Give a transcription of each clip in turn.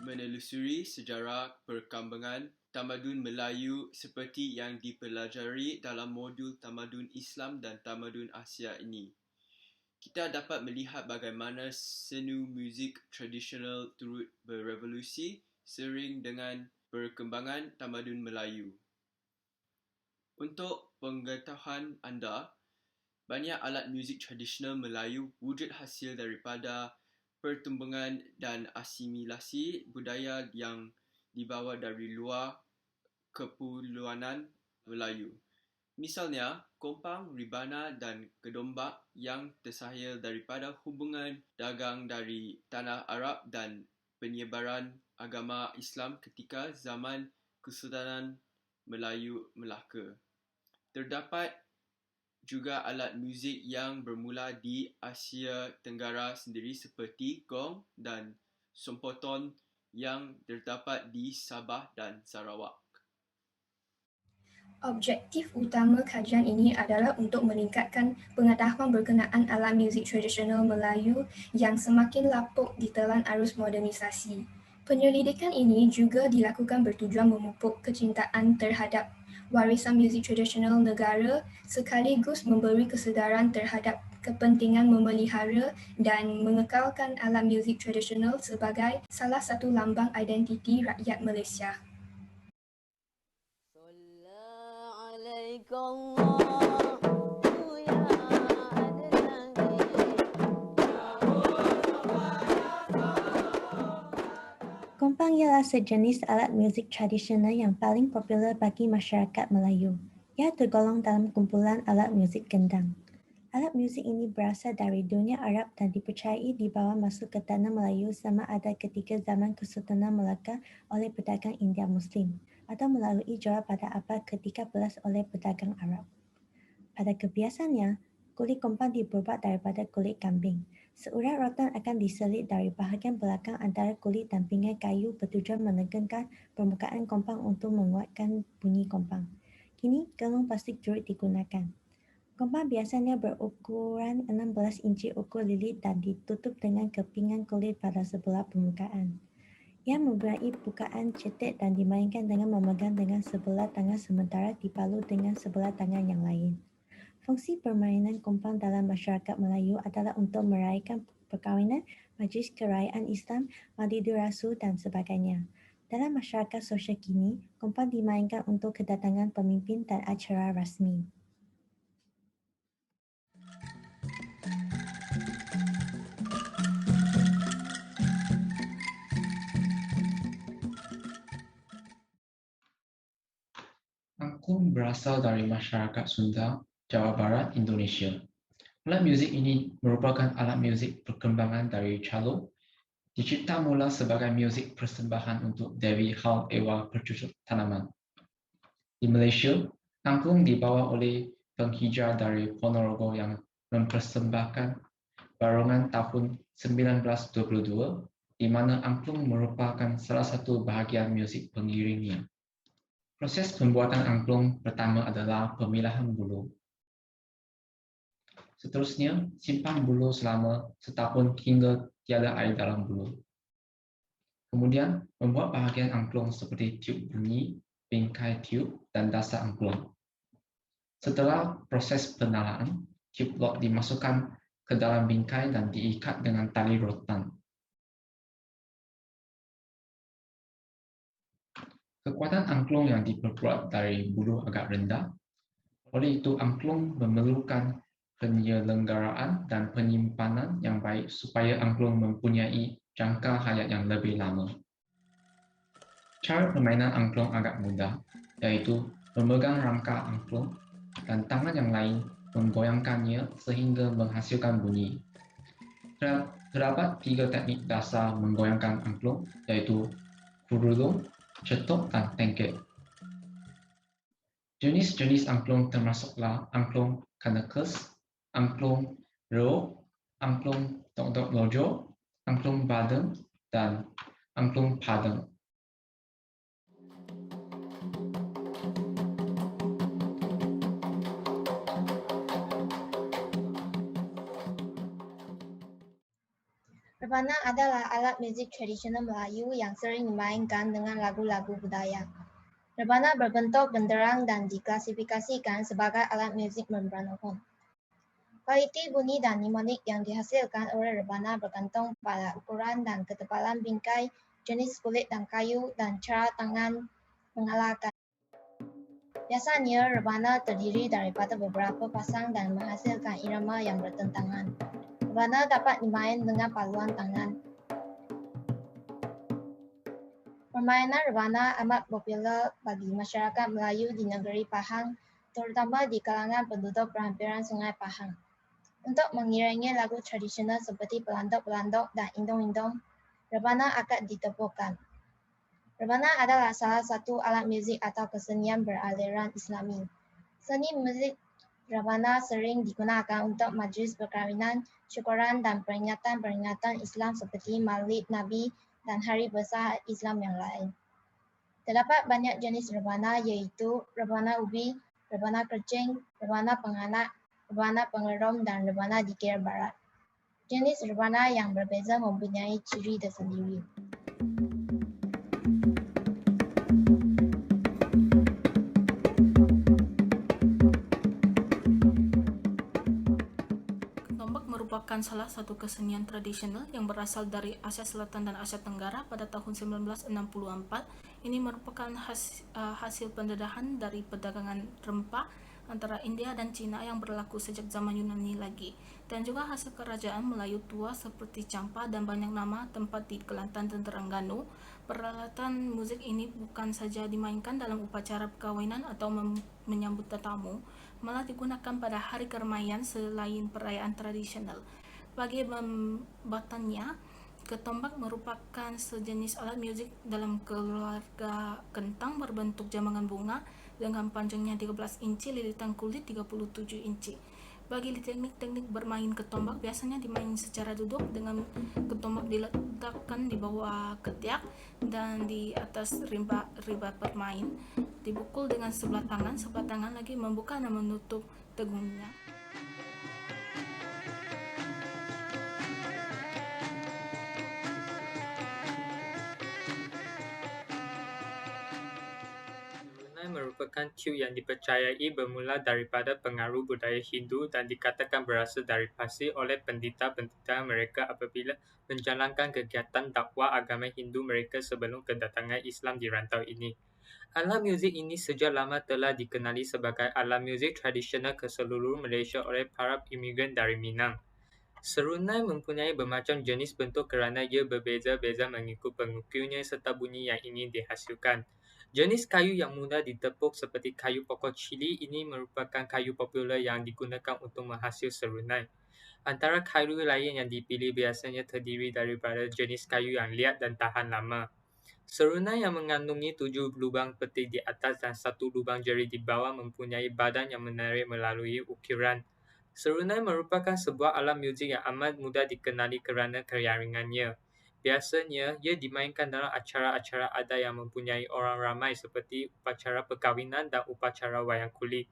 Menelusuri sejarah perkembangan tamadun Melayu seperti yang dipelajari dalam modul Tamadun Islam dan Tamadun Asia ini, kita dapat melihat bagaimana seni muzik tradisional turut berevolusi seiring dengan perkembangan tamadun Melayu. Untuk pengetahuan anda, banyak alat muzik tradisional Melayu wujud hasil daripada pertumbuhan dan asimilasi budaya yang dibawa dari luar kepulauan Melayu. Misalnya, kompang, ribana dan kedombak yang tersasil daripada hubungan dagang dari tanah Arab dan penyebaran agama Islam ketika zaman Kesultanan Melayu Melaka. Terdapat juga alat muzik yang bermula di Asia Tenggara sendiri seperti gong dan sompoton yang terdapat di Sabah dan Sarawak. Objektif utama kajian ini adalah untuk meningkatkan pengetahuan berkenaan alat muzik tradisional Melayu yang semakin lapuk ditelan arus modernisasi. Penyelidikan ini juga dilakukan bertujuan memupuk kecintaan terhadap warisan muzik tradisional negara sekaligus memberi kesedaran terhadap kepentingan memelihara dan mengekalkan alat muzik tradisional sebagai salah satu lambang identiti rakyat Malaysia. Kompang ialah sejenis alat muzik tradisional yang paling popular bagi masyarakat Melayu. Ia tergolong dalam kumpulan alat muzik gendang. Alat muzik ini berasal dari dunia Arab dan dipercayai dibawa masuk ke tanah Melayu sama ada ketika zaman Kesultanan Melaka oleh pedagang India Muslim atau melalui jual pada abad ke-13 oleh pedagang Arab. Pada kebiasaannya, kulit kompang dibuat daripada kulit kambing. Seurat rotan akan diselit dari bahagian belakang antara kulit dan pinggai kayu bertujuan menegangkan permukaan kompang untuk menguatkan bunyi kompang. Kini, gelung plastik turut digunakan. Kompang biasanya berukuran 16 inci ukur lilit dan ditutup dengan kepingan kulit pada sebelah permukaan. Ia mempunyai bukaan cetek dan dimainkan dengan memegang dengan sebelah tangan sementara dipalu dengan sebelah tangan yang lain. Fungsi permainan kompang dalam masyarakat Melayu adalah untuk meraihkan perkahwinan, majlis kerajaan Islam, Maulidur Rasul dan sebagainya. Dalam masyarakat sosial kini, kompang dimainkan untuk kedatangan pemimpin dan acara rasmi. Angklung berasal dari masyarakat Sunda, Jawa Barat, Indonesia. Alat muzik ini merupakan alat muzik perkembangan dari calo, dicipta mula sebagai muzik persembahan untuk Dewi Hal Ewa Percucuk Tanaman. Di Malaysia, angklung dibawa oleh penghijrah dari Ponorogo yang mempersembahkan barongan tahun 1922, di mana angklung merupakan salah satu bahagian muzik pengiringnya. Proses pembuatan angklung pertama adalah pemilahan bulu. Seterusnya, simpan bulu selama setahun hingga tiada air dalam bulu. Kemudian, membuat bahagian angklung seperti tiup bunyi, bingkai tiup, dan dasar angklung. Setelah proses penalaan, tiup lot dimasukkan ke dalam bingkai dan diikat dengan tali rotan. Kekuatan angklung yang diperbuat dari bulu agak rendah. Oleh itu, angklung memerlukan penyelenggaraan dan penyimpanan yang baik supaya angklung mempunyai jangka hayat yang lebih lama. Cara permainan angklung agak mudah, yaitu memegang rangka angklung dan tangan yang lain menggoyangkannya sehingga menghasilkan bunyi. Terdapat 3 teknik dasar menggoyangkan angklung, yaitu kurulung, cetuk, dan tengket. Jenis-jenis angklung termasuklah angklung kanekes, angklung ro, angklung tok-tok lojo, angklung badeng, dan angklung padeng. Rebana adalah alat muzik tradisional Melayu yang sering dimainkan dengan lagu-lagu budaya. Rebana berbentuk benderang dan diklasifikasikan sebagai alat muzik membranophone. Kualiti bunyi dan mnemonik yang dihasilkan oleh rebana bergantung pada ukuran dan ketebalan bingkai, jenis kulit dan kayu, dan cara tangan mengalahkan. Biasanya, rebana terdiri daripada beberapa pasang dan menghasilkan irama yang bertentangan. Rebana dapat dimain dengan paluan tangan. Permainan rebana amat popular bagi masyarakat Melayu di negeri Pahang, terutama di kalangan penduduk perhampiran Sungai Pahang. Untuk mengiringi lagu tradisional seperti pelandok-pelandok dan indong-indong, rebana akad ditepukan. Rebana adalah salah satu alat muzik atau kesenian beraliran Islami. Seni muzik rebana sering digunakan untuk majlis perkahwinan, syukuran dan peringatan-peringatan Islam seperti Maulid Nabi dan hari besar Islam yang lain. Terdapat banyak jenis rebana iaitu rebana ubi, rebana kercing, rebana penganak, rebana pengerom dan rebana di Kira Barat. Jenis rebana yang berbeza mempunyai ciri tersendiri. Tombak merupakan salah satu kesenian tradisional yang berasal dari Asia Selatan dan Asia Tenggara pada tahun 1964. Ini merupakan hasil pendedahan dari perdagangan rempah antara India dan Cina yang berlaku sejak zaman Yunani lagi, dan juga hasil kerajaan Melayu tua seperti Campa dan banyak nama tempat di Kelantan dan Terengganu. Peralatan musik ini bukan saja dimainkan dalam upacara perkawinan atau menyambut tetamu, malah digunakan pada hari keramaian selain perayaan tradisional. Bagi pembuatannya, ketombak merupakan sejenis alat musik dalam keluarga kentang berbentuk jambangan bunga dengan panjangnya 13 inci, lilitan kulit 37 inci. Bagi teknik-teknik bermain ketombak biasanya dimain secara duduk dengan ketombak diletakkan di bawah ketiak dan di atas riba bermain, dipukul dengan sebelah tangan lagi membuka dan menutup tegungnya. Merupakan tiup yang dipercayai bermula daripada pengaruh budaya Hindu dan dikatakan berasal dari Parsi oleh pendeta-pendeta mereka apabila menjalankan kegiatan dakwah agama Hindu mereka sebelum kedatangan Islam di rantau ini. Alat muzik ini sejak lama telah dikenali sebagai alat muzik tradisional ke seluruh Malaysia oleh para imigran dari Minang. Serunai mempunyai bermacam jenis bentuk kerana ia berbeza-beza mengikut pengukurnya serta bunyi yang ingin dihasilkan. Jenis kayu yang mudah ditepuk seperti kayu pokok cili ini merupakan kayu popular yang digunakan untuk menghasil serunai. Antara kayu lain yang dipilih biasanya terdiri daripada jenis kayu yang liat dan tahan lama. Serunai yang mengandungi 7 lubang peti di atas dan 1 lubang jari di bawah mempunyai badan yang menarik melalui ukiran. Serunai merupakan sebuah alat muzik yang amat mudah dikenali kerana keringannya. Biasanya, ia dimainkan dalam acara-acara adat yang mempunyai orang ramai seperti upacara perkahwinan dan upacara wayang kulit.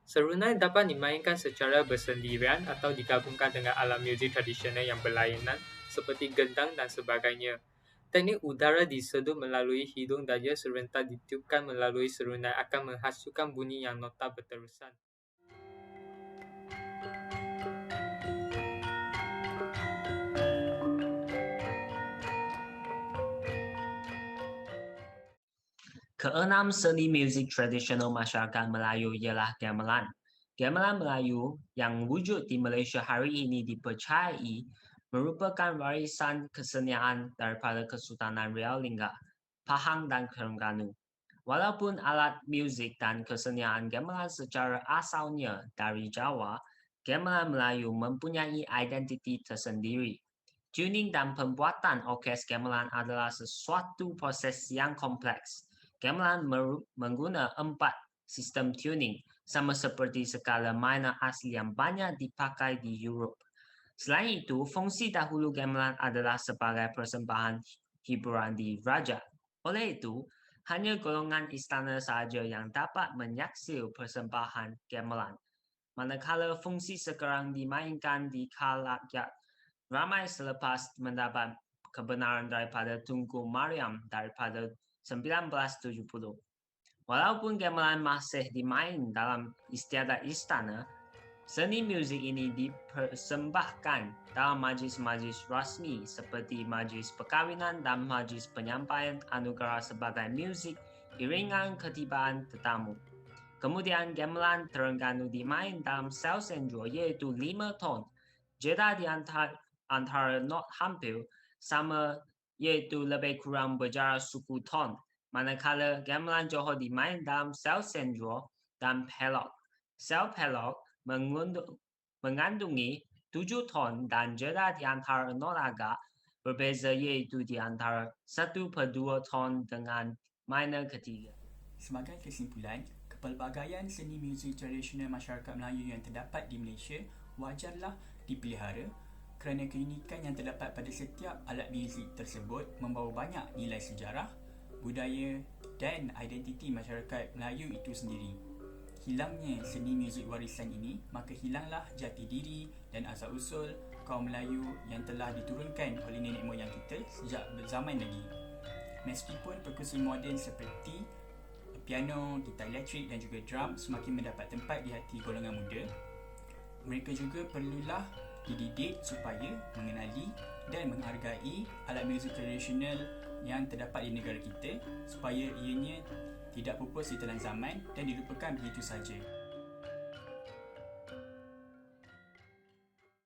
Serunai dapat dimainkan secara bersendirian atau digabungkan dengan alat muzik tradisional yang berlainan seperti gendang dan sebagainya. Teknik udara disedut melalui hidung dan ia serentak ditiupkan melalui serunai akan menghasilkan bunyi yang nota berterusan. Keenam seni muzik tradisional masyarakat Melayu ialah gamelan. Gamelan Melayu yang wujud di Malaysia hari ini dipercayai merupakan warisan kesenian daripada Kesultanan Riau Lingga, Pahang dan Terengganu. Walaupun alat muzik dan kesenian gamelan secara asalnya dari Jawa, gamelan Melayu mempunyai identiti tersendiri. Tuning dan pembuatan orkes gamelan adalah sesuatu proses yang kompleks. Gamelan menggunakan 4 sistem tuning, sama seperti skala minor asli yang banyak dipakai di Europe. Selain itu, fungsi dahulu gamelan adalah sebagai persembahan hiburan di raja. Oleh itu, hanya golongan istana sahaja yang dapat menyaksikan persembahan gamelan. Manakala fungsi sekarang dimainkan di kalangan rakyat ramai selepas mendapat kebenaran daripada Tunku Maryam daripada 1970. Walaupun gamelan masih dimain dalam istiadat istana, seni muzik ini dipersembahkan dalam majlis-majlis rasmi seperti majlis perkahwinan dan majlis penyampaian anugerah sebagai muzik iringan ketibaan tetamu. Kemudian gamelan Terengganu dimain dalam sel senjur iaitu 5 ton. Jeda di antara not hampir sama iaitu lebih kurang berjarak 10 ton. Manakala gamelan Johor dimain dalam sel senjur dan pelok. Sel pelok mengandungi 7 ton dan jeda di antara not agak berbeza iaitu di antara 1/2 ton dengan minor ketiga. Sebagai kesimpulan, kepelbagaian seni muzik tradisional masyarakat Melayu yang terdapat di Malaysia wajarlah dipelihara kerana keunikan yang terdapat pada setiap alat muzik tersebut membawa banyak nilai sejarah, budaya dan identiti masyarakat Melayu itu sendiri. Hilangnya seni muzik warisan ini, maka hilanglah jati diri dan asal-usul kaum Melayu yang telah diturunkan oleh nenek moyang kita sejak zaman lagi. Meskipun perkusi moden seperti piano, gitar elektrik dan juga drum semakin mendapat tempat di hati golongan muda, mereka juga perlulah dididik supaya mengenali dan menghargai alat muzik tradisional yang terdapat di negara kita supaya ianya tidak pupus di telan zaman dan dilupakan begitu saja.